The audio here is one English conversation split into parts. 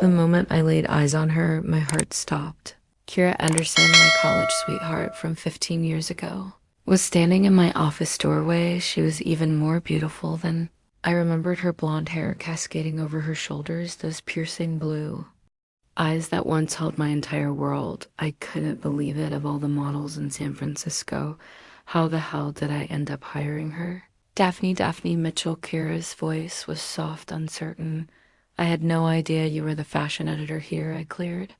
The moment I laid eyes on her, my heart stopped. Kira Anderson, my college sweetheart from 15 years ago, was standing in my office doorway. She was even more beautiful than I remembered her blonde hair cascading over her shoulders, those piercing blue eyes that once held my entire world. I couldn't believe it. Of all the models in San Francisco, how the hell did I end up hiring her? Daphne Mitchell. Kira's voice was soft, uncertain. I had no idea you were the fashion editor here, I cleared,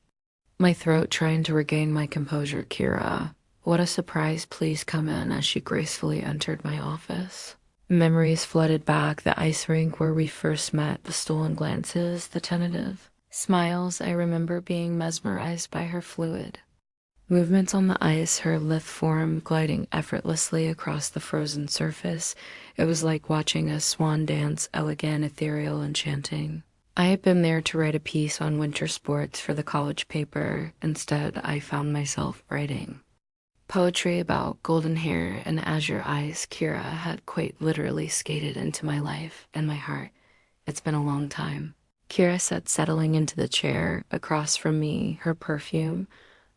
my throat trying to regain my composure. Kira, what a surprise. Please come in, as she gracefully entered my office. Memories flooded back, the ice rink where we first met, the stolen glances, the tentative smiles. I remember being mesmerized by her fluid movements on the ice, her lithe form gliding effortlessly across the frozen surface. It was like watching a swan dance, elegant, ethereal, enchanting. I had been there to write a piece on winter sports for the college paper. Instead, I found myself writing poetry about golden hair and azure eyes. Kira had quite literally skated into my life and my heart. It's been a long time. Kira sat settling into the chair across from me, her perfume,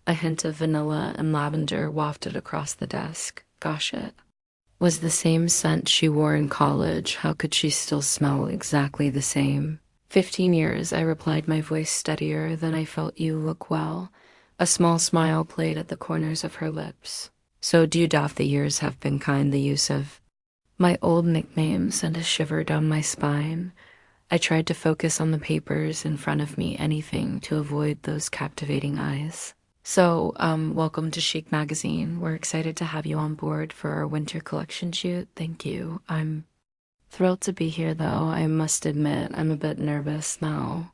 a hint of vanilla and lavender, wafted across the desk. Gosh, it was the same scent she wore in college. How could she still smell exactly the same? 15 years, I replied, my voice steadier. Then I felt you look well. A small smile played at the corners of her lips. So do you doff the years have been kind. The use of my old nickname sent a shiver down my spine. I tried to focus on the papers in front of me, anything to avoid those captivating eyes. So, welcome to Chic Magazine. We're excited to have you on board for our winter collection shoot. Thank you. I'm thrilled to be here, though. I must admit, I'm a bit nervous now.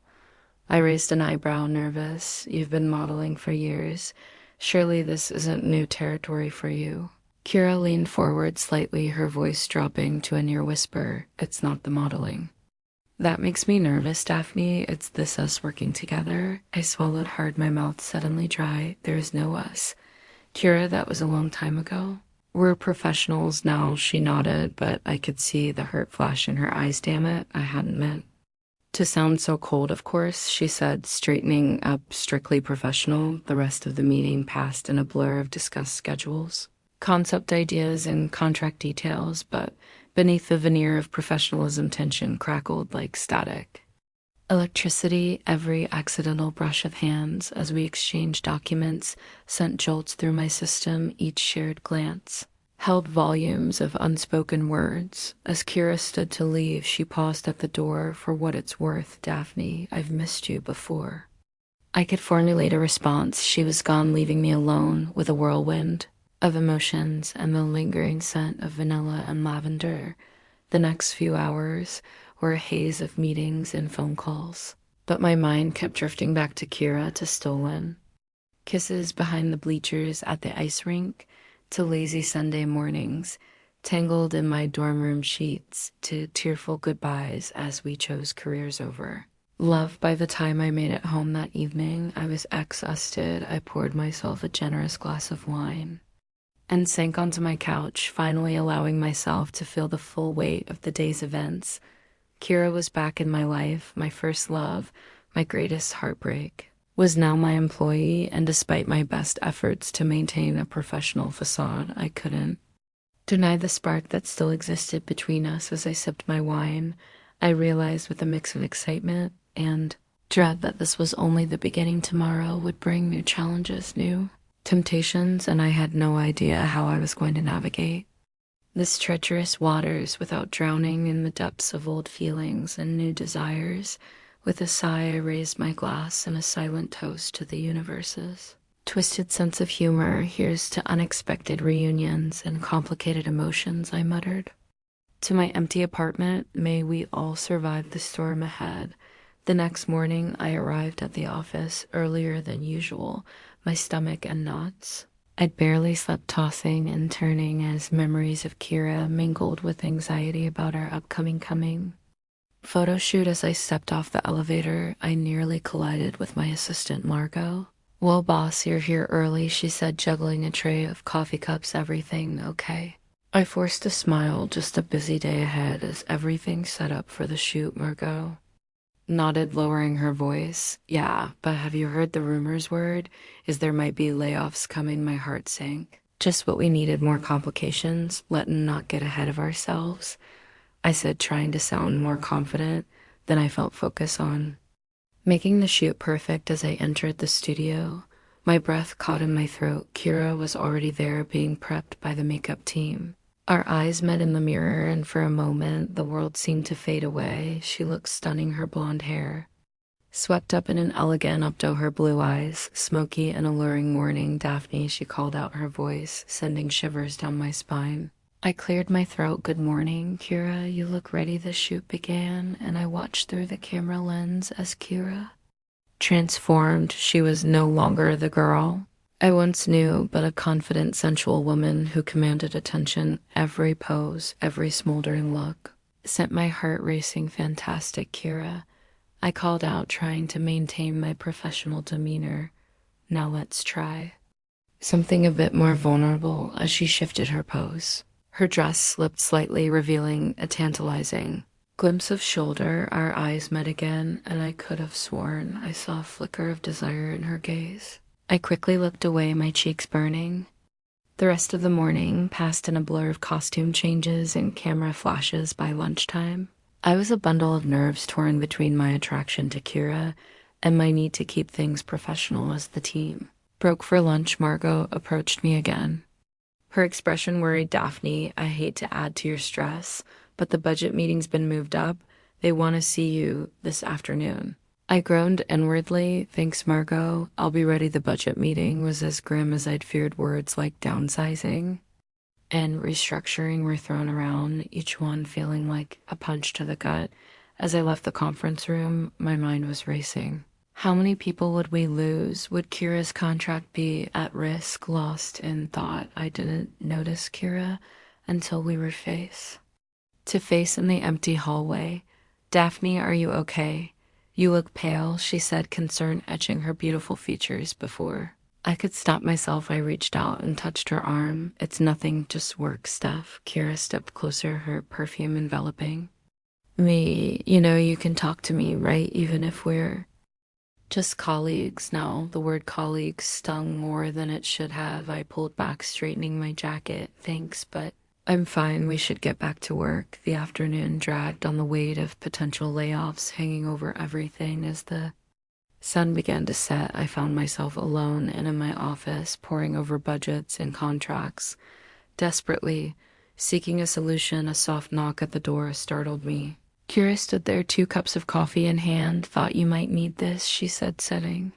I raised an eyebrow. Nervous? You've been modeling for years. Surely this isn't new territory for you. Kira leaned forward slightly, her voice dropping to a near whisper. It's not the modeling that makes me nervous, Daphne. It's this us working together. I swallowed hard, my mouth suddenly dry. There is no us. Kira, that was a long time ago. We're professionals now, she nodded, but I could see the hurt flash in her eyes. Damn it, I hadn't meant to sound so cold. Of course, she said, straightening up. Strictly professional. The rest of the meeting passed in a blur of discussed schedules, concept ideas, and contract details, but beneath the veneer of professionalism, tension crackled like static electricity. Every accidental brush of hands as we exchanged documents sent jolts through my system. Each shared glance held volumes of unspoken words. As Kira stood to leave, she paused at the door. For what it's worth, Daphne, I've missed you before. I could formulate a response. She was gone, leaving me alone with a whirlwind of emotions and the lingering scent of vanilla and lavender. The next few hours were a haze of meetings and phone calls, but my mind kept drifting back to Kira, to stolen kisses behind the bleachers at the ice rink, to lazy Sunday mornings tangled in my dorm room sheets, to tearful goodbyes as we chose careers over love. By the time I made it home that evening, I was exhausted. I poured myself a generous glass of wine and sank onto my couch, finally allowing myself to feel the full weight of the day's events. Kira was back in my life. My first love, my greatest heartbreak, was now my employee, and despite my best efforts to maintain a professional facade, I couldn't deny the spark that still existed between us. As I sipped my wine, I realized with a mix of excitement and dread that this was only the beginning. Tomorrow would bring new challenges, new temptations, and I had no idea how I was going to navigate this treacherous waters without drowning in the depths of old feelings and new desires. With a sigh, I raised my glass in a silent toast to the universe's twisted sense of humor. Here's to unexpected reunions and complicated emotions, I muttered. To my empty apartment, may we all survive the storm ahead. The next morning, I arrived at the office earlier than usual, my stomach in knots. I'd barely slept, tossing and turning as memories of Kira mingled with anxiety about our upcoming photo shoot. As I stepped off the elevator, I nearly collided with my assistant, Margot. Well, boss, you're here early, she said, juggling a tray of coffee cups. Everything okay? I forced a smile. Just a busy day ahead. Is everything set up for the shoot, Margot nodded, lowering her voice. Yeah, but have you heard the rumors word? Is there might be layoffs coming, my heart sank. Just what we needed, more complications. Let's not get ahead of ourselves, I said, trying to sound more confident than I felt focus on. Making the shoot perfect as I entered the studio, my breath caught in my throat. Kira was already there being prepped by the makeup team. Our eyes met in the mirror, and for a moment, the world seemed to fade away. She looked stunning, her blonde hair swept up in an elegant up to her blue eyes, smoky and alluring. Morning, Daphne, she called out, her voice sending shivers down my spine. I cleared my throat. Good morning, Kira. You look ready. The shoot began, and I watched through the camera lens as Kira transformed. She was no longer the girl I once knew, but a confident, sensual woman who commanded attention. Every pose, every smoldering look sent my heart racing. Fantastic, Kira, I called out, trying to maintain my professional demeanor. Now let's try something a bit more vulnerable as she shifted her pose. Her dress slipped slightly, revealing a tantalizing glimpse of shoulder. Our eyes met again, and I could have sworn I saw a flicker of desire in her gaze. I quickly looked away, my cheeks burning. The rest of the morning passed in a blur of costume changes and camera flashes. By lunchtime, I was a bundle of nerves, torn between my attraction to Kira and my need to keep things professional. As the team broke for lunch, Margot approached me again. Her expression worried. Daphne, I hate to add to your stress, but the budget meeting's been moved up. They want to see you this afternoon. I groaned inwardly. Thanks, Margot. I'll be ready. The budget meeting was as grim as I'd feared. Words like downsizing and restructuring were thrown around, each one feeling like a punch to the gut. As I left the conference room, my mind was racing. How many people would we lose? Would Kira's contract be at risk? Lost in thought, I didn't notice Kira until we were face to face in the empty hallway. Daphne, are you okay? You look pale, she said, concern etching her beautiful features. Before I could stop myself, I reached out and touched her arm. It's nothing, just work stuff. Kira stepped closer, her perfume enveloping me. You know, you can talk to me, right? Even if we're just colleagues now. The word colleagues stung more than it should have. I pulled back, straightening my jacket. Thanks, but I'm fine. We should get back to work. The afternoon dragged on, the weight of potential layoffs hanging over everything. As the sun began to set, I found myself alone and in my office, poring over budgets and contracts, desperately seeking a solution. A soft knock at the door startled me. Kira stood there, 2 cups of coffee in hand. Thought you might need this, she said, setting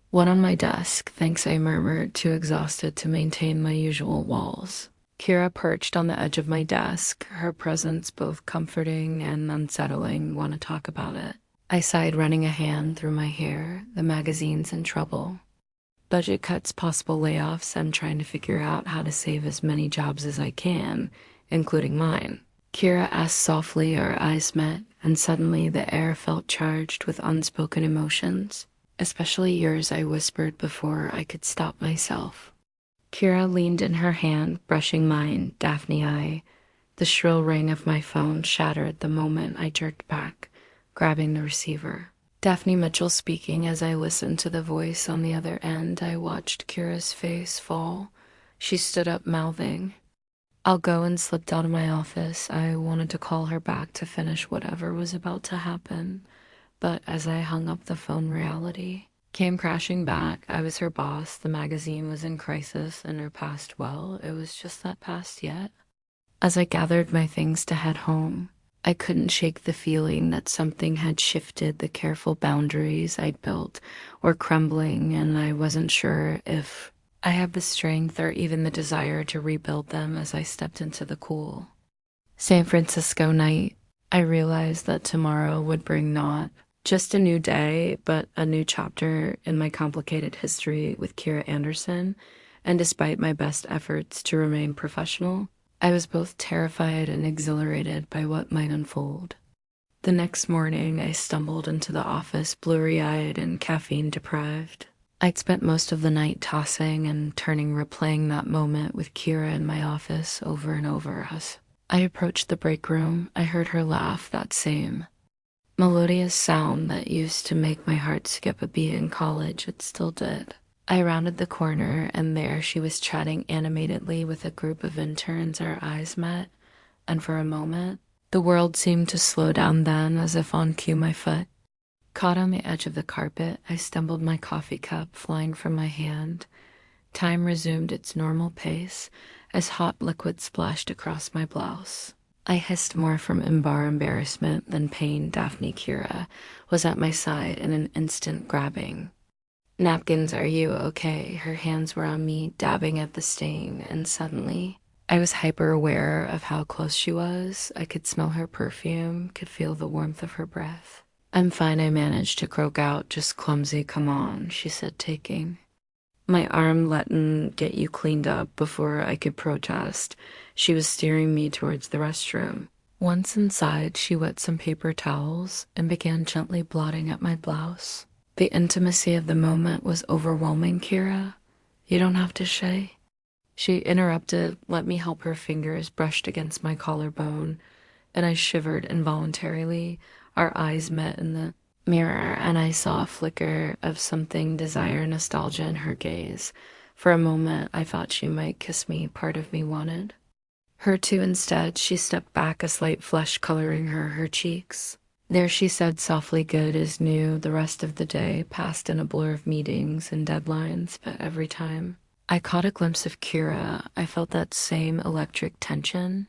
one on my desk. Thanks, I murmured, too exhausted to maintain my usual walls. Kira perched on the edge of my desk, her presence both comforting and unsettling. Want to talk about it? I sighed, running a hand through my hair. The magazine's in trouble. Budget cuts, possible layoffs. I'm trying to figure out how to save as many jobs as I can, including mine. Kira asked softly. Our eyes met, and suddenly the air felt charged with unspoken emotions. Especially yours, I whispered before I could stop myself. Kira leaned in her hand, brushing mine. Daphne, the shrill ring of my phone shattered the moment I jerked back, grabbing the receiver. Daphne Mitchell speaking. As I listened to the voice on the other end, I watched Kira's face fall. She stood up, mouthing, I'll go, and slipped out of my office. I wanted to call her back to finish whatever was about to happen, but as I hung up the phone, reality came crashing back. I was her boss. The magazine was in crisis, and her past, well, it was just not past yet. As I gathered my things to head home, I couldn't shake the feeling that something had shifted. The careful boundaries I'd built were crumbling, and I wasn't sure if I had the strength or even the desire to rebuild them. As I stepped into the cool San Francisco night, I realized that tomorrow would bring not just a new day, but a new chapter in my complicated history with Kira Anderson. And despite my best efforts to remain professional, I was both terrified and exhilarated by what might unfold. The next morning, I stumbled into the office, blurry-eyed and caffeine-deprived. I'd spent most of the night tossing and turning, replaying that moment with Kira in my office over and over. As I approached the break room, I heard her laugh, that same Melodious sound that used to make my heart skip a beat in college, it still did. I rounded the corner, and there she was chatting animatedly with a group of interns. Our eyes met, and for a moment, the world seemed to slow down then, as if on cue. My foot caught on the edge of the carpet. I stumbled, my coffee cup flying from my hand. Time resumed its normal pace as hot liquid splashed across my blouse. I hissed more from embarrassment than pain. Daphne Kira was at my side in an instant, grabbing. Napkins, are you okay? Her hands were on me, dabbing at the stain, and suddenly I was hyper aware of how close she was. I could smell her perfume, could feel the warmth of her breath. I'm fine, I managed to croak out, just clumsy. Come on, she said, taking my arm. Letting get you cleaned up before I could protest. She was steering me towards the restroom. Once inside, she wet some paper towels and began gently blotting at my blouse. The intimacy of the moment was overwhelming. Kira, you don't have to shay. She interrupted, let me help. Her fingers brushed against my collarbone, and I shivered involuntarily. Our eyes met in the mirror, and I saw a flicker of something, desire, nostalgia in her gaze. For a moment, I thought she might kiss me. Part of me wanted her to. Instead, she stepped back, a slight flush coloring her cheeks. There, she said softly, good as new. The rest of the day passed in a blur of meetings and deadlines, but every time I caught a glimpse of Kira, I felt that same electric tension.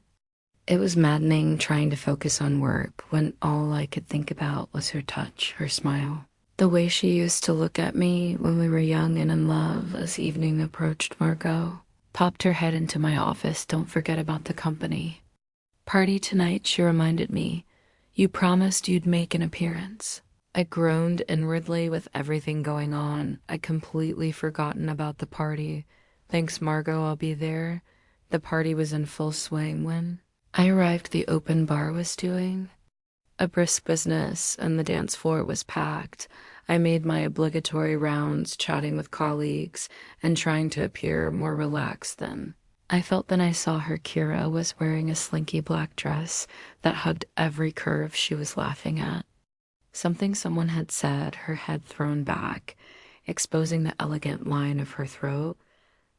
It was maddening trying to focus on work when all I could think about was her touch, her smile. The way she used to look at me when we were young and in love. As evening approached, Margot popped her head into my office. Don't forget about the company party tonight, she reminded me. You promised you'd make an appearance. I groaned inwardly. With everything going on, I'd completely forgotten about the party. Thanks, Margot, I'll be there. The party was in full swing when I arrived. The open bar was doing a brisk business, and the dance floor was packed. I made my obligatory rounds, chatting with colleagues and trying to appear more relaxed than I felt. Then I saw her. Kira was wearing a slinky black dress that hugged every curve she was laughing at. Something someone had said, her head thrown back, exposing the elegant line of her throat.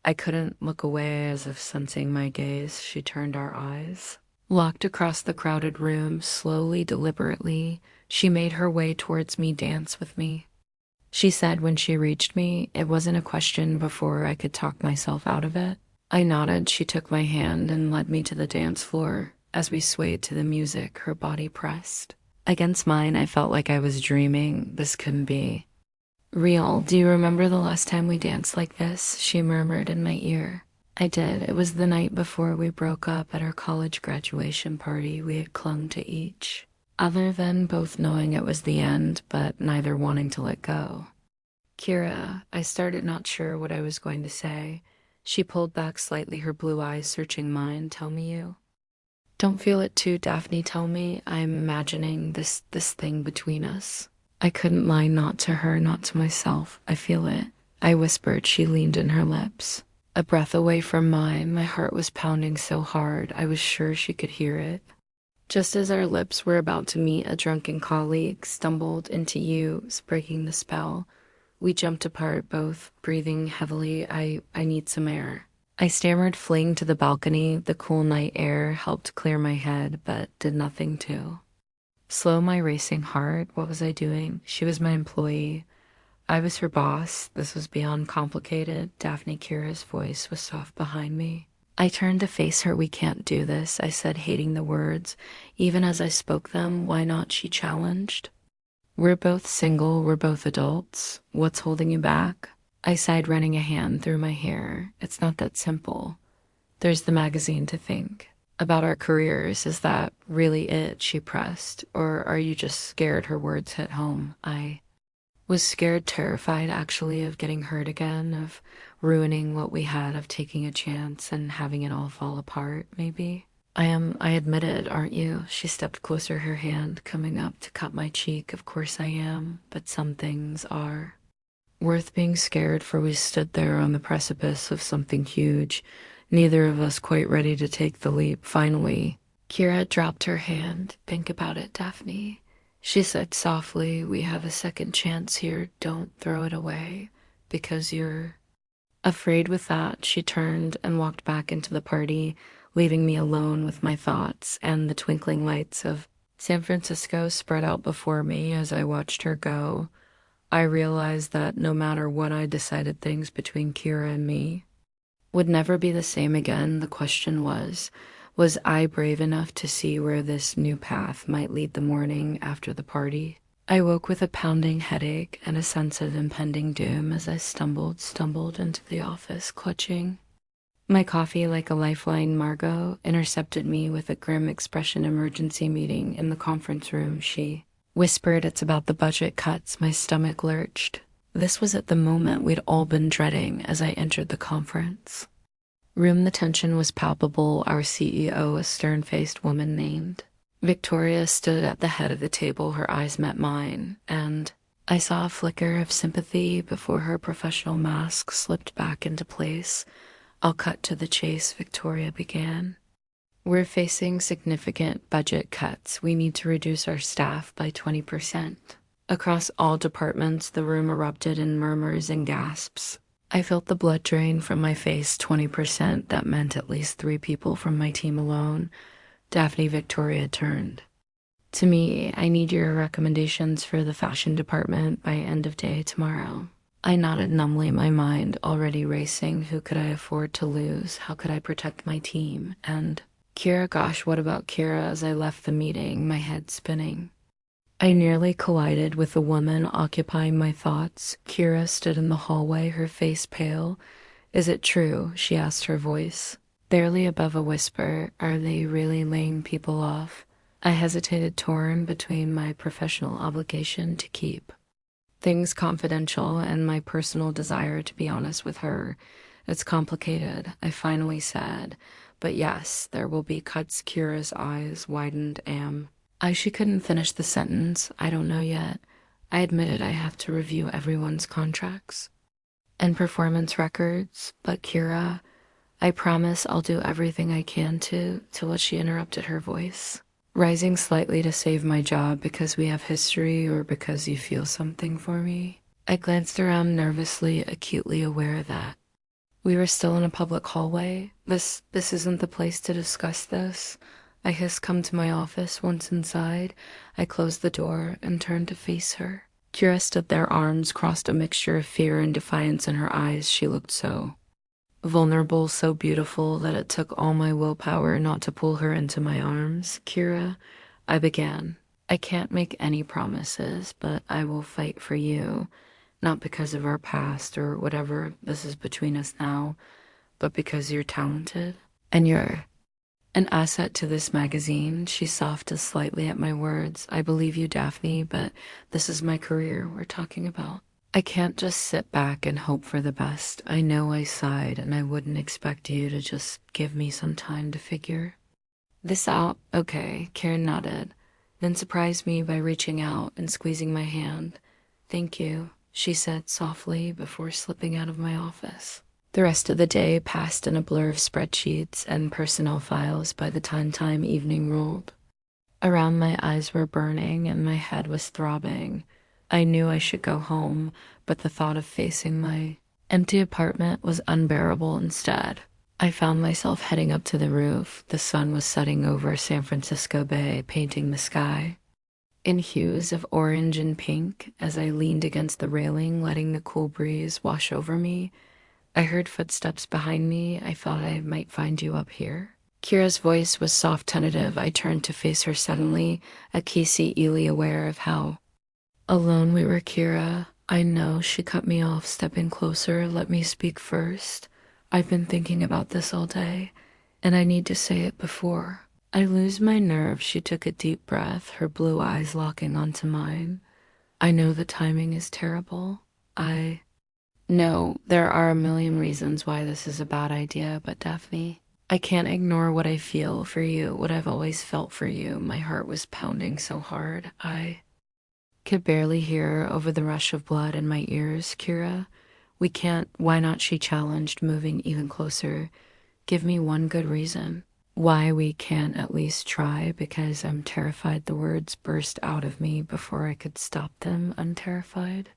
I couldn't look away, as if sensing my gaze. She turned, our eyes locked across the crowded room. Slowly, deliberately, she made her way towards me. Dance with me, she said when she reached me. It wasn't a question before I could talk myself out of it. I nodded. She took my hand and led me to the dance floor. As we swayed to the music, her body pressed against mine. I felt like I was dreaming. This couldn't be real. Do you remember the last time we danced like this? She murmured in my ear. I did. It was the night before we broke up at our college graduation party. We had clung to each other then, both knowing it was the end, but neither wanting to let go. Kira, I started, not sure what I was going to say. She pulled back slightly, her blue eyes searching mine. Tell me you don't feel it too, Daphne. Tell me. I'm imagining this thing between us. I couldn't lie, not to her, not to myself. I feel it, I whispered. She leaned in her lips, a breath away from mine. My heart was pounding so hard, I was sure she could hear it. Just as our lips were about to meet, a drunken colleague stumbled into use, breaking the spell. We jumped apart, both breathing heavily. I need some air, I stammered, fleeing to the balcony. The cool night air helped clear my head, but did nothing to slow my racing heart. What was I doing? She was my employee. I was her boss. This was beyond complicated. Daphne Kira's voice was soft behind me. I turned to face her. We can't do this, I said, hating the words even as I spoke them. Why not? She challenged. We're both single. We're both adults. What's holding you back? I sighed, running a hand through my hair. It's not that simple. There's the magazine to think about, our careers. Is that really it? She pressed. Or are you just scared? Her words hit home. I was scared, terrified actually, of getting hurt again, of ruining what we had, of taking a chance and having it all fall apart, maybe. I admitted, aren't you? She stepped closer, her hand coming up to cut my cheek. Of course I am, but some things are worth being scared for. We stood there on the precipice of something huge, neither of us quite ready to take the leap. Finally, Kira dropped her hand. Think about it, Daphne, She said softly, "We have a second chance here. Don't throw it away because you're afraid." With that, she turned and walked back into the party, leaving me alone with my thoughts and the twinkling lights of San Francisco spread out before me as I watched her go. I realized that no matter what I decided, things between Kira and me would never be the same again. The question was I brave enough to see where this new path might lead the morning after the party? I woke with a pounding headache and a sense of impending doom as I stumbled into the office, clutching my coffee like a lifeline. Margot intercepted me with a grim expression. "Emergency meeting in the conference room," she whispered. "It's about the budget cuts." My stomach lurched. This was at the moment we'd all been dreading as I entered the conference room. The tension was palpable. Our CEO, a stern-faced woman named Victoria, stood at the head of the table. Her eyes met mine, and I saw a flicker of sympathy before her professional mask slipped back into place. "I'll cut to the chase," Victoria began. "We're facing significant budget cuts. We need to reduce our staff by 20%. Across all departments." The room erupted in murmurs and gasps. I felt the blood drain from my face. 20%, that meant at least 3 people from my team alone. Daphne. Victoria turned to me. "I need your recommendations for the fashion department by end of day tomorrow." I nodded numbly, my mind already racing. Who could I afford to lose? How could I protect my team? And Kira, gosh, what about Kira? As I left the meeting, my head spinning, I nearly collided with the woman occupying my thoughts. Kira stood in the hallway, her face pale. "Is it true?" she asked, her voice barely above a whisper. "Are they really laying people off?" I hesitated, torn between my professional obligation to keep things confidential and my personal desire to be honest with her. "It's complicated," I finally said. "But yes, there will be cuts." Kira's eyes widened. She couldn't finish the sentence. "I don't know yet." I admitted I have to review everyone's contracts and performance records. "But Kira, I promise I'll do everything I can to what?" She interrupted, her voice rising slightly. "To save my job, because we have history, or because you feel something for me?" I glanced around nervously, acutely aware that we were still in a public hallway. This isn't the place to discuss this," I hissed. "Come to my office." Once inside, I closed the door and turned to face her. Kira stood there, arms crossed, a mixture of fear and defiance in her eyes. She looked so vulnerable, so beautiful, that it took all my willpower not to pull her into my arms. "Kira," I began, "I can't make any promises, but I will fight for you. Not because of our past or whatever this is between us now, but because you're talented and you're an asset to this magazine." She softened slightly at my words. "I believe you, Daphne, but this is my career we're talking about. I can't just sit back and hope for the best." I know I sighed, and I wouldn't expect you to just give me some time to figure this out. "Okay," Karen nodded, then surprised me by reaching out and squeezing my hand. "Thank you," she said softly before slipping out of my office. The rest of the day passed in a blur of spreadsheets and personnel files. By the time evening rolled around, my eyes were burning and my head was throbbing. I knew I should go home, but the thought of facing my empty apartment was unbearable. Instead, I found myself heading up to the roof. The sun was setting over San Francisco Bay, painting the sky in hues of orange and pink. As I leaned against the railing, letting the cool breeze wash over me, I heard footsteps behind me. "I thought I might find you up here." Kira's voice was soft, tentative. I turned to face her suddenly, acutely aware of how alone we were. "Kira, I know," she cut me off, stepping closer. "Let me speak first. I've been thinking about this all day, and I need to say it before I lose my nerve." She took a deep breath, her blue eyes locking onto mine. "I know the timing is terrible. No, there are a million reasons why this is a bad idea, but Daphne, I can't ignore what I feel for you, what I've always felt for you." My heart was pounding so hard I could barely hear over the rush of blood in my ears. "Kira, we can't." "Why not?" she challenged, moving even closer. "Give me one good reason." why we can't at least try, because I'm terrified the words burst out of me before I could stop them. Unterrified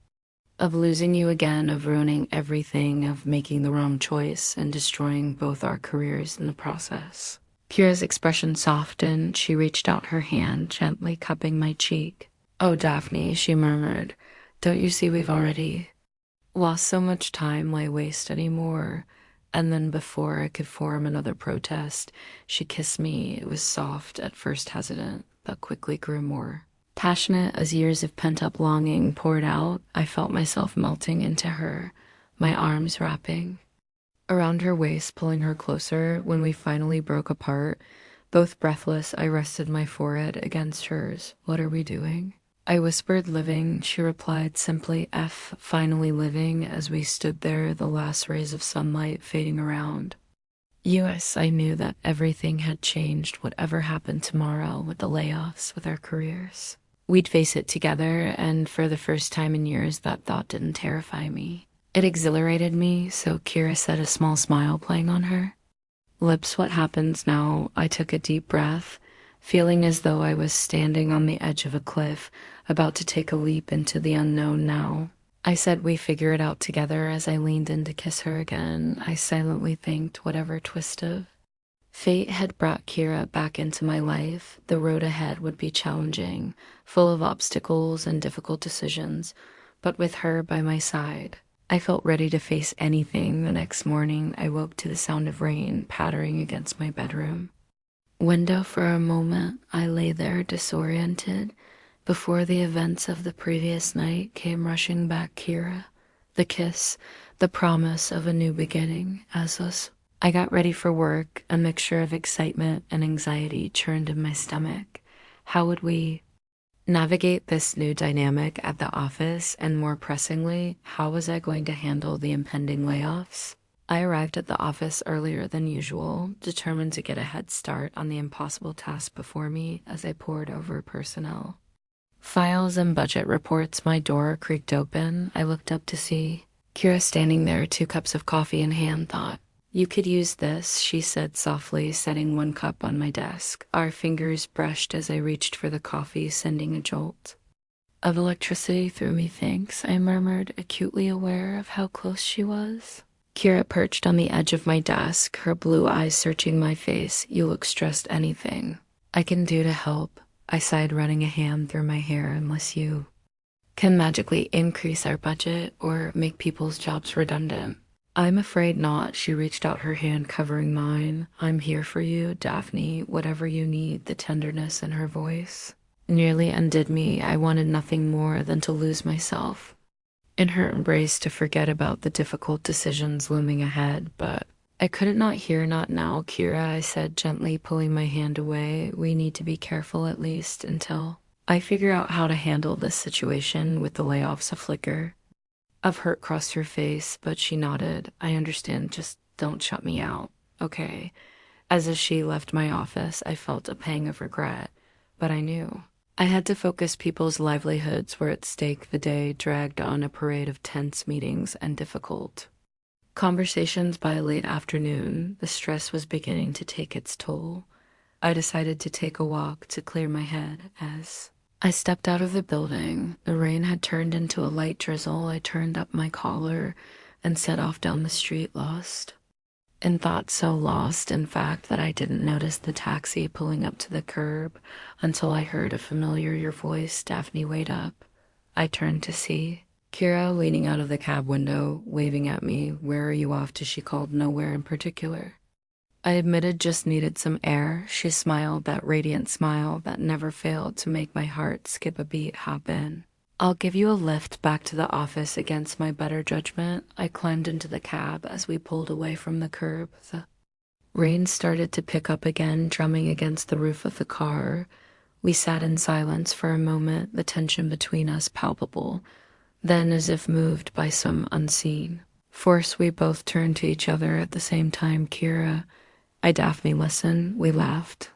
of losing you again, of ruining everything, of making the wrong choice and destroying both our careers in the process. Kira's expression softened. She reached out her hand, gently cupping my cheek. "Oh, Daphne," she murmured, "don't you see we've already lost so much time? Why waste anymore?" And then before I could form another protest, she kissed me. It was soft, at first hesitant, but quickly grew more passionate as years of pent-up longing poured out. I felt myself melting into her, my arms wrapping around her waist, pulling her closer. When we finally broke apart, both breathless, I rested my forehead against hers. "What are we doing?" I whispered. "Living," she replied simply. Finally living, as we stood there, the last rays of sunlight fading around. Yes, I knew that everything had changed. Whatever happened tomorrow, with the layoffs, with our careers, we'd face it together, and for the first time in years, that thought didn't terrify me. It exhilarated me. "So," Kira said, a small smile playing on her lips, "what happens now?" I took a deep breath, feeling as though I was standing on the edge of a cliff, about to take a leap into the unknown now. I said, "We figure it out together." As I leaned in to kiss her again, I silently thanked whatever twist of fate had brought Kira back into my life. The road ahead would be challenging, full of obstacles and difficult decisions, but with her by my side, I felt ready to face anything. The next morning, I woke to the sound of rain pattering against my bedroom window. For a moment, I lay there disoriented before the events of the previous night came rushing back. Kira, the kiss, the promise of a new beginning. I got ready for work. A mixture of excitement and anxiety churned in my stomach. How would we navigate this new dynamic at the office? And more pressingly, how was I going to handle the impending layoffs? I arrived at the office earlier than usual, determined to get a head start on the impossible task before me. As I pored over personnel files and budget reports, my door creaked open. I looked up to see Kira standing there, 2 cups of coffee in hand. Thought, "You could use this," she said softly, setting 1 cup on my desk. Our fingers brushed as I reached for the coffee, sending a jolt of electricity through me. "Thanks," I murmured, acutely aware of how close she was. Kira perched on the edge of my desk, her blue eyes searching my face. "You look stressed. Anything I can do to help?" I sighed, running a hand through my hair. "Unless you can magically increase our budget or make people's jobs redundant." "I'm afraid not." She reached out her hand, covering mine. "I'm here for you, Daphne, whatever you need." The tenderness in her voice nearly undid me. I wanted nothing more than to lose myself in her embrace, to forget about the difficult decisions looming ahead, but I couldn't not hear. "Not now, Kira," I said, gently pulling my hand away. "We need to be careful, at least until I figure out how to handle this situation with the layoffs." A flicker of hurt crossed her face, but she nodded. "I understand. Just don't shut me out, okay?" As she left my office, I felt a pang of regret, but I knew I had to focus. People's livelihoods were at stake. The day dragged on, a parade of tense meetings and difficult conversations. By late afternoon, the stress was beginning to take its toll. I decided to take a walk to clear my head. As I stepped out of the building, the rain had turned into a light drizzle. I turned up my collar and set off down the street, lost in thought. So lost, in fact, that I didn't notice the taxi pulling up to the curb until I heard a familiar "Your voice." "Daphne, wait up." I turned to see Kira leaning out of the cab window, waving at me. "Where are you off to?" she called. "Nowhere in particular," I admitted, "just needed some air." She smiled, that radiant smile that never failed to make my heart skip a beat. "Hop in. I'll give you a lift back to the office." Against my better judgment, I climbed into the cab. As we pulled away from the curb, the rain started to pick up again, drumming against the roof of the car. We sat in silence for a moment, the tension between us palpable. Then, as if moved by some unseen force, we both turned to each other at the same time. "Kira." Daphne, listen." We laughed.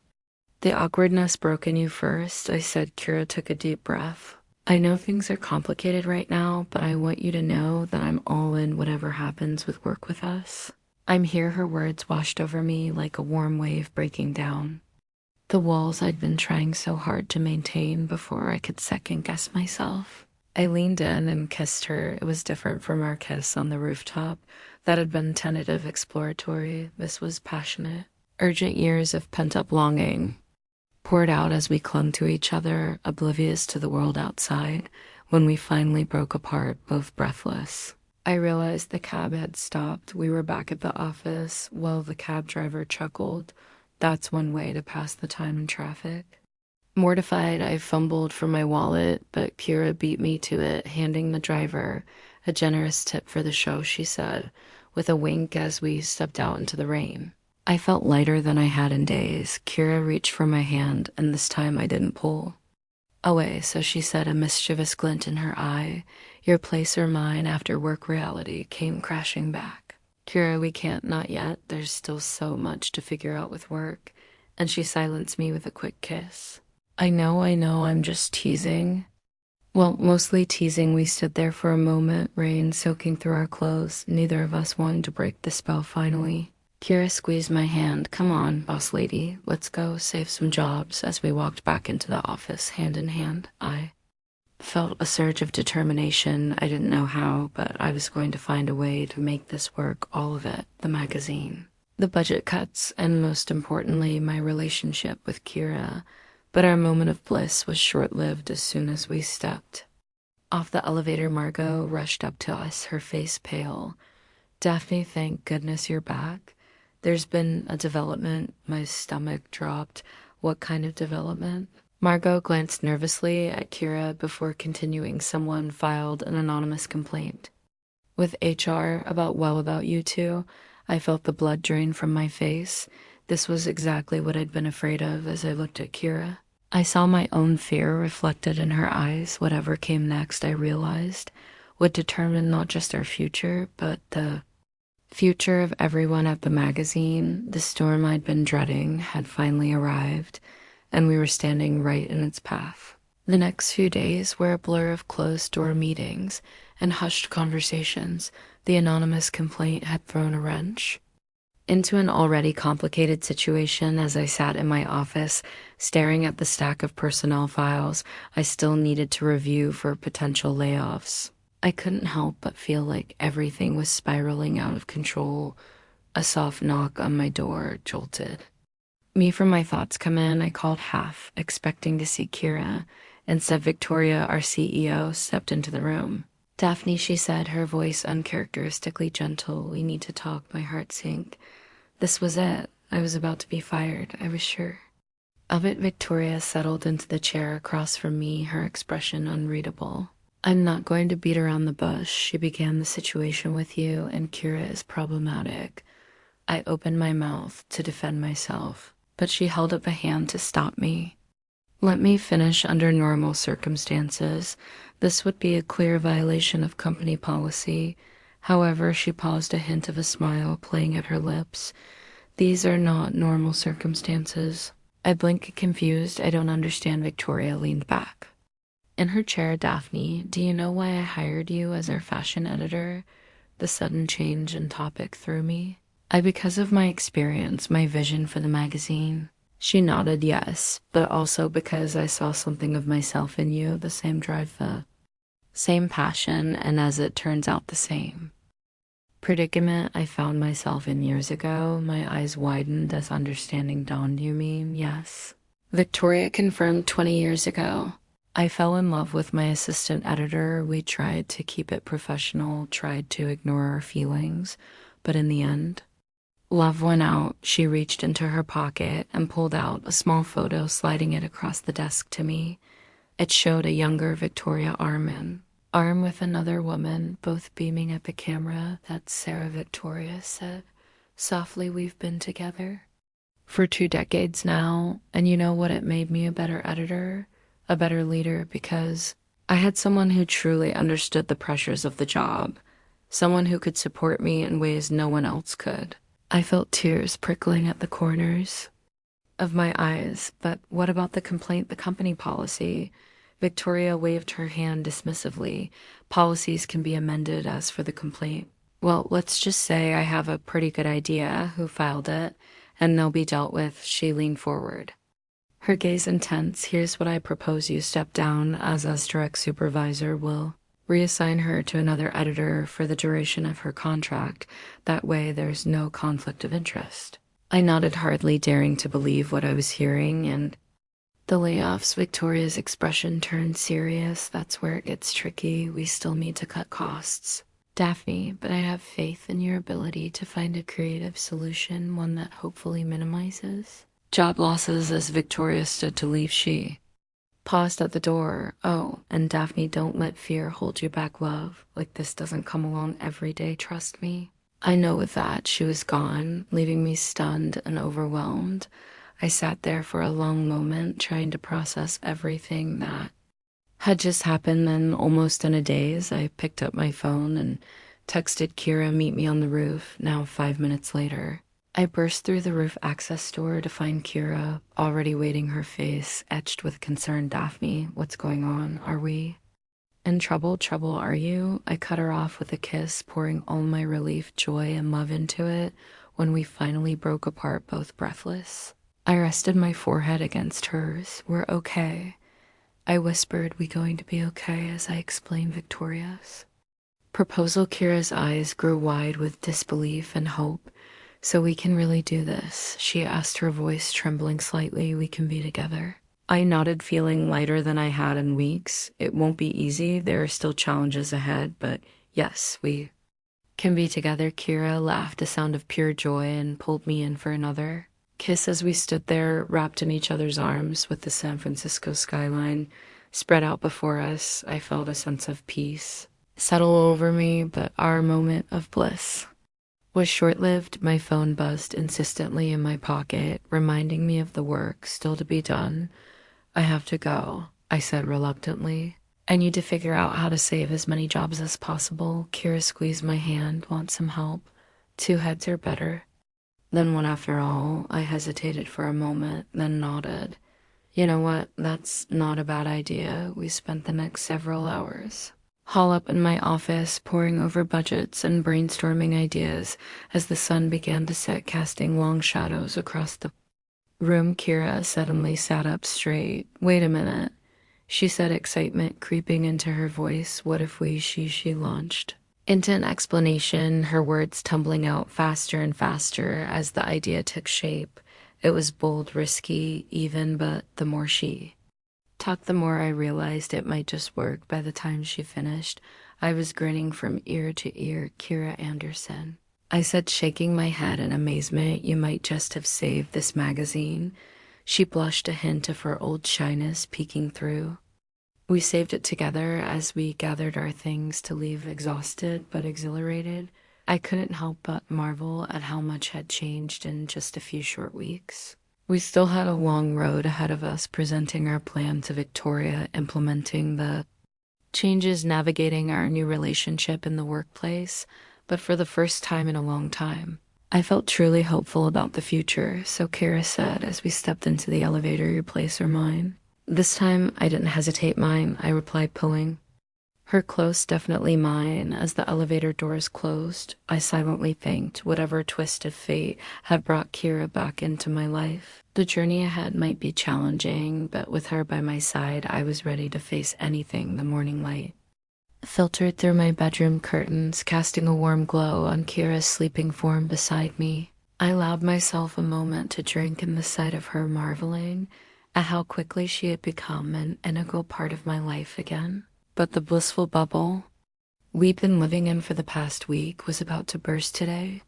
"The awkwardness broke in you first," I said. Kira took a deep breath. "I know things are complicated right now, but I want you to know that I'm all in whatever happens with work with us." I'm here, her words washed over me like a warm wave breaking down. The walls I'd been trying so hard to maintain before I could second guess myself. I leaned in and kissed her. It was different from our kiss on the rooftop. That had been tentative, exploratory. This was passionate. Urgent years of pent-up longing poured out as we clung to each other, oblivious to the world outside. When we finally broke apart, both breathless, I realized the cab had stopped. We were back at the office. Well, the cab driver chuckled. That's one way to pass the time in traffic. Mortified, I fumbled for my wallet, but Kira beat me to it, handing the driver a generous tip for the show, she said, with a wink as we stepped out into the rain. I felt lighter than I had in days. Kira reached for my hand, and this time I didn't pull away, so she said, a mischievous glint in her eye. Your place or mine after work reality came crashing back. Kira, we can't, not yet. There's still so much to figure out with work. And she silenced me with a quick kiss. I know, I'm just teasing. Well, mostly teasing. We stood there for a moment, rain soaking through our clothes. Neither of us wanted to break the spell finally. Kira squeezed my hand. Come on, boss lady, let's go save some jobs. As we walked back into the office, hand in hand, I felt a surge of determination. I didn't know how, but I was going to find a way to make this work, all of it, the magazine, the budget cuts, and most importantly, my relationship with Kira. But our moment of bliss was short-lived as soon as we stepped off the elevator. Margot rushed up to us, her face pale. Daphne, thank goodness you're back. There's been a development. My stomach dropped. What kind of development? Margot glanced nervously at Kira before continuing. Someone filed an anonymous complaint with HR about you two. I felt the blood drain from my face. This was exactly what I'd been afraid of as I looked at Kira. I saw my own fear reflected in her eyes. Whatever came next, I realized, would determine not just our future, but the future of everyone at the magazine. The storm I'd been dreading had finally arrived, and we were standing right in its path. The next few days were a blur of closed-door meetings and hushed conversations. The anonymous complaint had thrown a wrench into an already complicated situation. As I sat in my office, staring at the stack of personnel files I still needed to review for potential layoffs, I couldn't help but feel like everything was spiraling out of control. A soft knock on my door jolted me from my thoughts. Come in, I called half, expecting to see Kira. Instead, Victoria, our CEO, stepped into the room. Daphne, she said, her voice uncharacteristically gentle. We need to talk. My heart sank. This was it. I was about to be fired, I was sure of it. Victoria settled into the chair across from me, her expression unreadable. I'm not going to beat around the bush. She began. The situation with you and Kira is problematic. I opened my mouth to defend myself, but she held up a hand to stop me. Let me finish. Under normal circumstances, this would be a clear violation of company policy. However, she paused, a hint of a smile playing at her lips. These are not normal circumstances. I blinked, confused. I don't understand. Victoria leaned back in her chair. Daphne, do you know why I hired you as our fashion editor? The sudden change in topic threw me. Because of my experience, my vision for the magazine. She nodded yes, but also because I saw something of myself in you, the same drive, the same passion, and as it turns out, the same predicament I found myself in years ago. My eyes widened as understanding dawned. You mean, yes. Victoria confirmed. 20 years ago, I fell in love with my assistant editor. We tried to keep it professional, tried to ignore our feelings, but in the end, love won out. She reached into her pocket and pulled out a small photo, sliding it across the desk to me. It showed a younger Victoria arm with another woman, both beaming at the camera. That's Sarah, Victoria said softly. We've been together for 2 decades now, and you know what? It made me a better editor, a better leader, because I had someone who truly understood the pressures of the job, someone who could support me in ways no one else could. I felt tears prickling at the corners of my eyes. But what about the complaint, the company policy? Victoria waved her hand dismissively. Policies can be amended. As for the complaint, Well, let's just say I have a pretty good idea who filed it, and they'll be dealt with. She leaned forward. Her gaze intense. Here's what I propose you step down as direct supervisor. Will reassign her to another editor for the duration of her contract. That way there's no conflict of interest. I nodded, hardly daring to believe what I was hearing, and the layoffs. Victoria's expression turned serious. That's where it gets tricky. We still need to cut costs. Daphne, but I have faith in your ability to find a creative solution, one that hopefully minimizes job losses. As Victoria stood to leave, she paused at the door. Oh, and Daphne, don't let fear hold you back, love. Like, this doesn't come along every day, trust me. I know. With that, she was gone, leaving me stunned and overwhelmed. I sat there for a long moment, trying to process everything that had just happened. Then, almost in a daze, I picked up my phone and texted Kira, meet me on the roof. Now, 5 minutes later, I burst through the roof access door to find Kira already waiting, her face etched with concern. Daphne, what's going on? Are we in trouble? Trouble, are you? I cut her off with a kiss, pouring all my relief, joy, and love into it. When we finally broke apart, both breathless, I rested my forehead against hers. We're okay, I whispered. We going to be okay, as I explained Victoria's proposal. Kira's eyes grew wide with disbelief and hope. So we can really do this? She asked, her voice trembling slightly. We can be together. I nodded, feeling lighter than I had in weeks. It won't be easy. There are still challenges ahead, but yes, we can be together. Kira laughed, a sound of pure joy, and pulled me in for another kiss as we stood there, wrapped in each other's arms, with the San Francisco skyline spread out before us. I felt a sense of peace settle over me, but our moment of bliss was short-lived. My phone buzzed insistently in my pocket, reminding me of the work still to be done. I have to go, I said reluctantly. I need to figure out how to save as many jobs as possible. Kira squeezed my hand. Want some help? Two heads are better than one, after all. I hesitated for a moment, then nodded. You know what? That's not a bad idea. We spent the next several hours haul up in my office, poring over budgets and brainstorming ideas as the sun began to set, casting long shadows across the room. Kira suddenly sat up straight. Wait a minute, she said, excitement creeping into her voice. What if we, she launched into an explanation, her words tumbling out faster and faster as the idea took shape. It was bold, risky, even, but the more she talked, the more I realized it might just work. By the time she finished, I was grinning from ear to ear. Kira Anderson, I said, shaking my head in amazement. You might just have saved this magazine. She blushed, a hint of her old shyness peeking through. We saved it together as we gathered our things to leave, exhausted but exhilarated. I couldn't help but marvel at how much had changed in just a few short weeks. We still had a long road ahead of us, presenting our plan to Victoria, implementing the changes, navigating our new relationship in the workplace. But for the first time in a long time, I felt truly hopeful about the future. So Kira said, as we stepped into the elevator, your place or mine? This time I didn't hesitate. Mine, I replied, pulling her close. Definitely mine. As the elevator doors closed, I silently thanked whatever twist of fate had brought Kira back into my life. The journey ahead might be challenging, but with her by my side, I was ready to face anything. The morning light filtered through my bedroom curtains, casting a warm glow on Kira's sleeping form beside me. I allowed myself a moment to drink in the sight of her, marveling at how quickly she had become an integral part of my life again. But the blissful bubble we'd been living in for the past week was about to burst. Today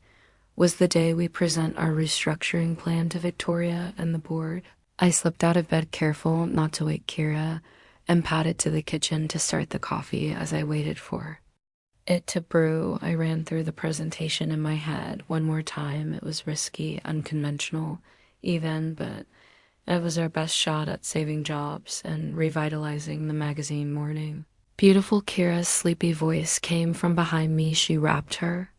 was the day we present our restructuring plan to Victoria and the board. I slipped out of bed, careful not to wake Kira, and padded to the kitchen to start the coffee. As I waited for it to brew, I ran through the presentation in my head one more time. It was risky, unconventional, even, but it was our best shot at saving jobs and revitalizing the magazine. Morning. Beautiful. Kira's sleepy voice came from behind me. She wrapped her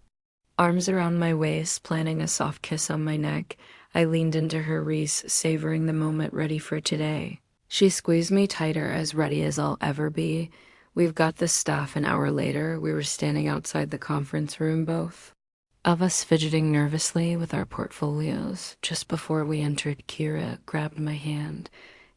arms around my waist, planting a soft kiss on my neck. I leaned into her wreath, savoring the moment. Ready for today? She squeezed me tighter, as ready as I'll ever be. We've got this stuff. An hour later, we were standing outside the conference room, both of us fidgeting nervously with our portfolios. Just before we entered, Kira grabbed my hand,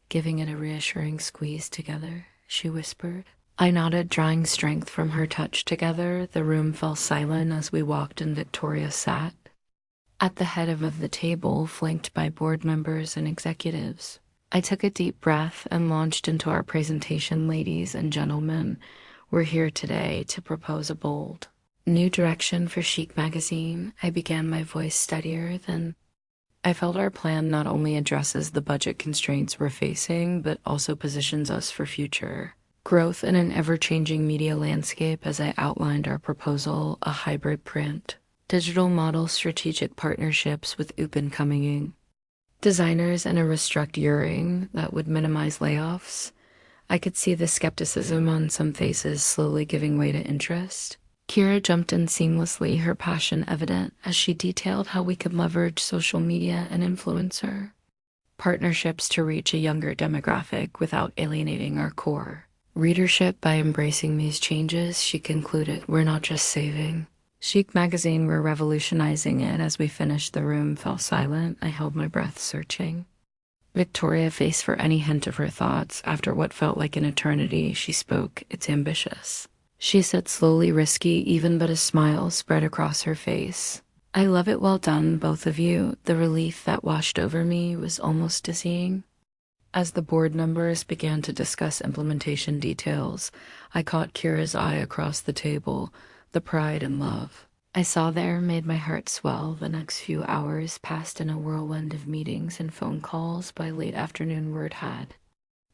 giving it a reassuring squeeze together. She whispered. I nodded, drawing strength from her touch. Together, the room fell silent as we walked and Victoria sat at the head of the table, flanked by board members and executives. I took a deep breath and launched into our presentation. Ladies and gentlemen, we're here today to propose a bold new direction for Chic magazine. I began, my voice steadier than I felt. Our plan not only addresses the budget constraints we're facing, but also positions us for future growth in an ever-changing media landscape. As I outlined our proposal, a hybrid print, digital model, strategic partnerships with up-and-coming designers, and a restructuring that would minimize layoffs, I could see the skepticism on some faces slowly giving way to interest. Kira jumped in seamlessly, her passion evident as she detailed how we could leverage social media and influencer partnerships to reach a younger demographic without alienating our core readership. By embracing these changes, she concluded, we're not just saving Chic magazine, we're revolutionizing it. As we finished, the room fell silent. I held my breath, searching Victoria's face for any hint of her thoughts. After what felt like an eternity, she spoke. It's ambitious, she said slowly, risky even, but a smile spread across her face. I love it. Well done, both of you. The relief that washed over me was almost dizzying. As the board members began to discuss implementation details, I caught Kira's eye across the table. The pride and love I saw there made my heart swell. The next few hours passed in a whirlwind of meetings and phone calls. By late afternoon, word had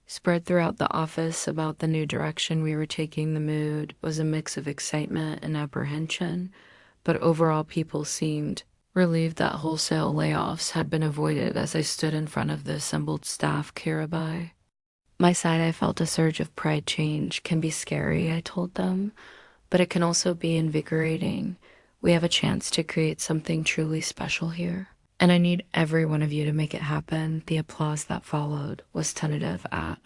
spread throughout the office about the new direction we were taking. The mood was a mix of excitement and apprehension, but overall people seemed relieved that wholesale layoffs had been avoided. As I stood in front of the assembled staff, Kira by my side, I felt a surge of pride. Change can be scary, I told them, but it can also be invigorating. We have a chance to create something truly special here, and I need every one of you to make it happen. The applause that followed was tentative at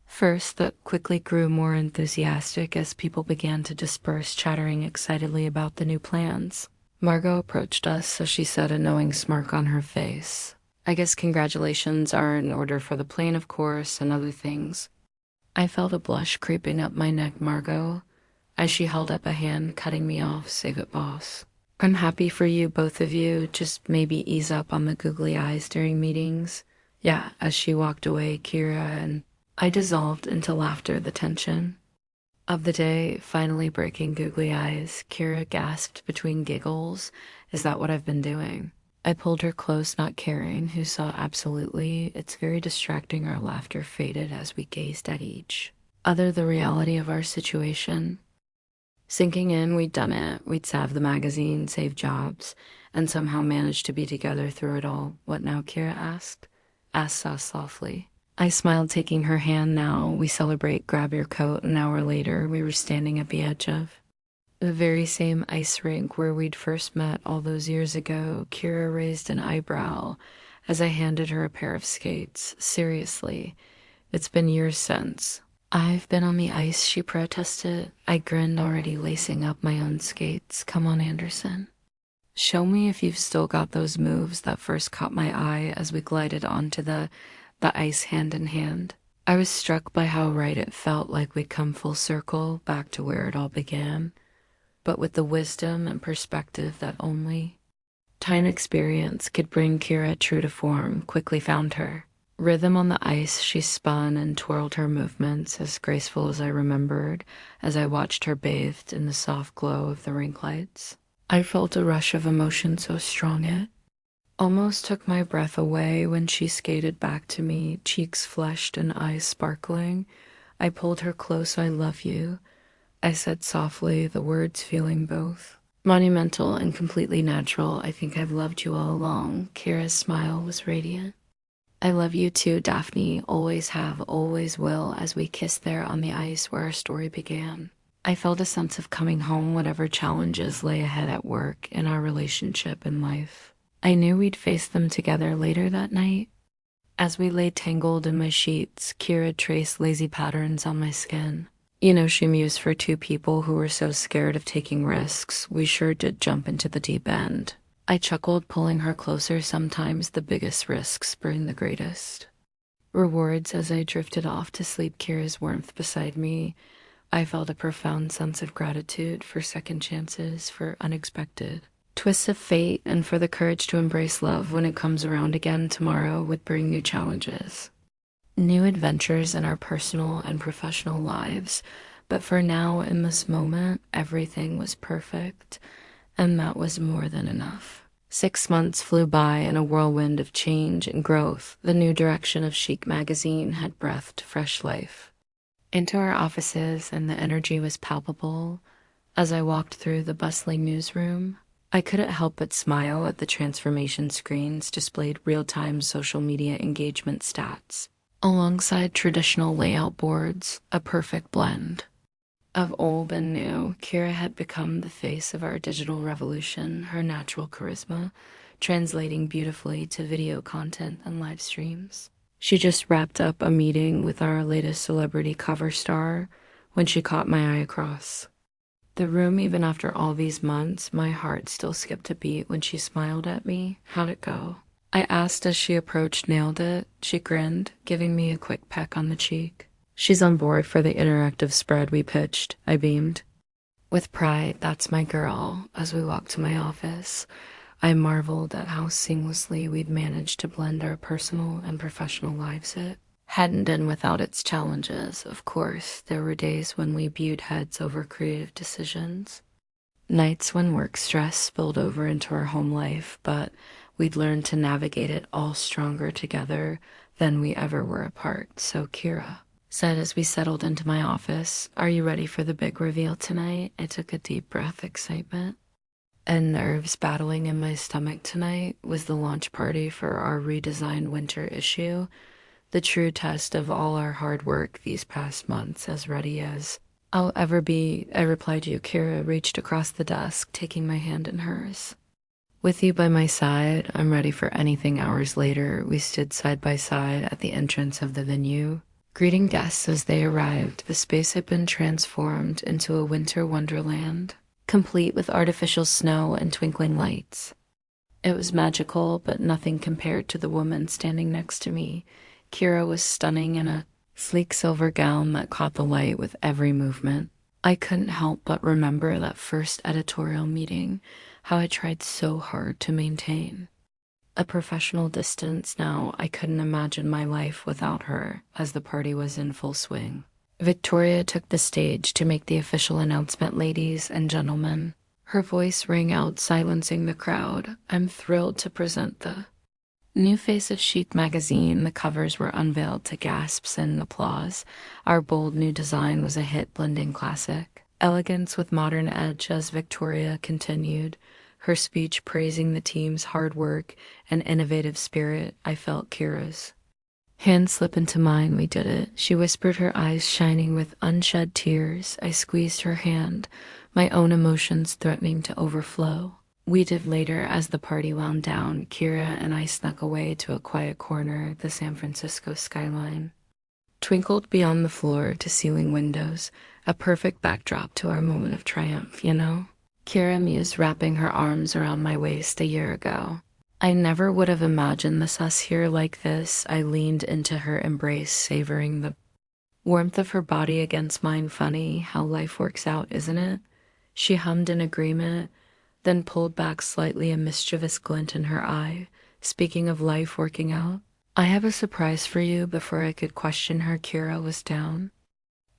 first, that quickly grew more enthusiastic as people began to disperse, chattering excitedly about the new plans. Margot approached us, so she said, a knowing smirk on her face. I guess congratulations are in order for the plane, of course, and other things. I felt a blush creeping up my neck. Margot, as she held up a hand, cutting me off, save it, boss. I'm happy for you, both of you. Just maybe ease up on the googly eyes during meetings. Yeah, as she walked away, Kira and I dissolved into laughter. The tension of the day finally breaking. Googly eyes, Kira gasped between giggles. Is that what I've been doing? I pulled her close, not caring who saw. Absolutely. It's very distracting. Our laughter faded as we gazed at each other, the reality of our situation sinking in. We'd done it. We'd salved the magazine, saved jobs, and somehow managed to be together through it all. What now? Kira asked us softly. I smiled, taking her hand. Now we celebrate. Grab your coat. An hour later, we were standing at the edge of the very same ice rink where we'd first met all those years ago. Kira raised an eyebrow as I handed her a pair of skates. Seriously, it's been years since I've been on the ice, she protested. I grinned, already lacing up my own skates. Come on, Anderson. Show me if you've still got those moves that first caught my eye as we glided onto the ice hand in hand. I was struck by how right it felt, like we'd come full circle back to where it all began, but with the wisdom and perspective that only time experience could bring. Kira, true to form, quickly found her rhythm on the ice. She spun and twirled, her movements as graceful as I remembered. As I watched her bathed in the soft glow of the rink lights, I felt a rush of emotion so strong it almost took my breath away. When she skated back to me, cheeks flushed and eyes sparkling, I pulled her close. I love you, I said softly, the words feeling both monumental and completely natural. I think I've loved you all along. Kira's smile was radiant. I love you too, Daphne. Always have, always will. As we kissed there on the ice where our story began, I felt a sense of coming home, whatever challenges lay ahead at work, in our relationship, and life. I knew we'd face them together. Later that night, as we lay tangled in my sheets, Kira traced lazy patterns on my skin. You know, she mused, for two people who were so scared of taking risks, we sure did jump into the deep end. I chuckled, pulling her closer. Sometimes the biggest risks bring the greatest rewards. As I drifted off to sleep, Kira's warmth beside me, I felt a profound sense of gratitude for second chances, for unexpected twists of fate, and for the courage to embrace love when it comes around again. Tomorrow would bring new challenges, new adventures in our personal and professional lives. But for now, in this moment, everything was perfect, and that was more than enough. 6 months flew by in a whirlwind of change and growth. The new direction of Chic magazine had breathed fresh life into our offices, and the energy was palpable. As I walked through the bustling newsroom, I couldn't help but smile at the transformation screens displayed real-time social media engagement stats, alongside traditional layout boards, a perfect blend of old and new. Kira had become the face of our digital revolution, her natural charisma translating beautifully to video content and live streams. She just wrapped up a meeting with our latest celebrity cover star when she caught my eye across the room. Even after all these months, my heart still skipped a beat when she smiled at me. "How'd it go?" I asked as she approached. "Nailed it," she grinned, giving me a quick peck on the cheek. "She's on board for the interactive spread we pitched," I beamed with pride. "That's my girl." As we walked to my office, I marveled at how seamlessly we'd managed to blend our personal and professional lives. It hadn't been without its challenges, of course. There were days when we butted heads over creative decisions, nights when work stress spilled over into our home life, but we'd learned to navigate it all stronger together than we ever were apart. "So," Kira said as we settled into my office, "are you ready for the big reveal tonight?" I took a deep breath, excitement and nerves battling in my stomach. Tonight was the launch party for our redesigned winter issue, the true test of all our hard work these past months. "As ready as I'll ever be," I replied. "You." Kira reached across the desk, taking my hand in hers. "With you by my side, I'm ready for anything." Hours later, we stood side by side at the entrance of the venue, greeting guests as they arrived. The space had been transformed into a winter wonderland, complete with artificial snow and twinkling lights. It was magical, but nothing compared to the woman standing next to me. Kira was stunning in a sleek silver gown that caught the light with every movement. I couldn't help but remember that first editorial meeting, how I tried so hard to maintain a professional distance. Now I couldn't imagine my life without her. As the party was in full swing, Victoria took the stage to make the official announcement. "Ladies and gentlemen," her voice rang out, silencing the crowd, "I'm thrilled to present the new face of Chic magazine." The covers were unveiled to gasps and applause. Our bold new design was a hit, blending classic elegance with modern edge. As Victoria continued her speech praising the team's hard work and innovative spirit, I felt Kira's hand slip into mine. "We did it," she whispered, her eyes shining with unshed tears. I squeezed her hand, my own emotions threatening to overflow. "We did." Later, as the party wound down, Kira and I snuck away to a quiet corner. The San Francisco skyline twinkled beyond the floor-to-ceiling windows, a perfect backdrop to our moment of triumph. "You know," Kira mused, wrapping her arms around my waist, "a year ago, I never would have imagined us here like this." I leaned into her embrace, savoring the warmth of her body against mine. "Funny how life works out, isn't it?" She hummed in agreement, then pulled back slightly, a mischievous glint in her eye. "Speaking of life working out, I have a surprise for you." Before I could question her, Kira was down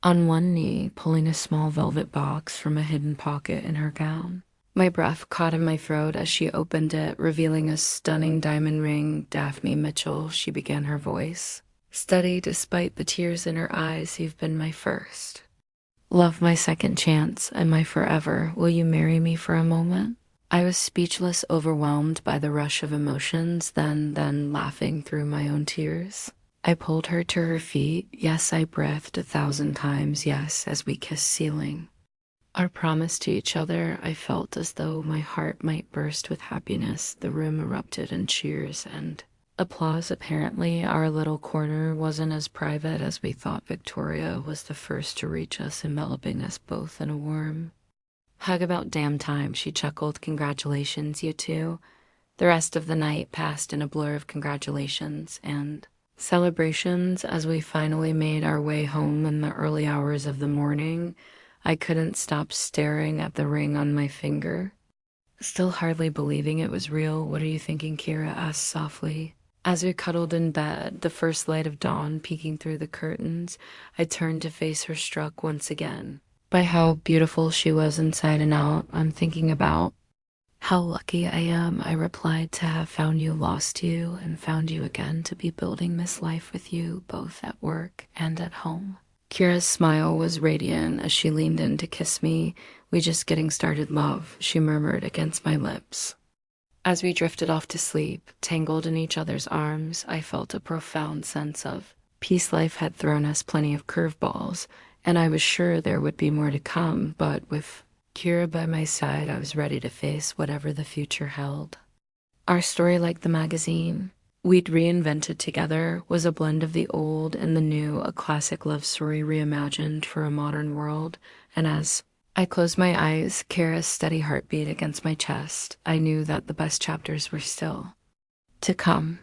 on one knee, pulling a small velvet box from a hidden pocket in her gown. My breath caught in my throat as she opened it, revealing a stunning diamond ring. "Daphne Mitchell," she began, her voice steady despite the tears in her eyes, "you've been my first love, my second chance, and my forever. Will you marry me for a moment?" I was speechless, overwhelmed by the rush of emotions, then laughing through my own tears. I pulled her to her feet. "Yes," I breathed 1,000 times, "yes," as we kissed, sealing our promise to each other. I felt as though my heart might burst with happiness. The room erupted in cheers and Applause. Apparently, our little corner wasn't as private as we thought. Victoria was the first to reach us, enveloping us both in a warm hug. About damn time, she chuckled. Congratulations, you two. The rest of the night passed in a blur of congratulations and celebrations. As we finally made our way home in the early hours of the morning, I couldn't stop staring at the ring on my finger, still hardly believing it was real. What are you thinking? Kira asked softly. As we cuddled in bed, the first light of dawn peeking through the curtains, I turned to face her, struck once again by how beautiful she was inside and out. I'm thinking about how lucky I am, I replied, to have found you, lost you, and found you again, to be building this life with you, both at work and at home. Kira's smile was radiant as she leaned in to kiss me. We just getting started, love, she murmured against my lips. As we drifted off to sleep, tangled in each other's arms, I felt a profound sense of peace. Life had thrown us plenty of curveballs, and I was sure there would be more to come, but with Kira by my side, I was ready to face whatever the future held. Our story, like the magazine we'd reinvented together, was a blend of the old and the new, a classic love story reimagined for a modern world. And as I closed my eyes, Kira's steady heartbeat against my chest, I knew that the best chapters were still to come.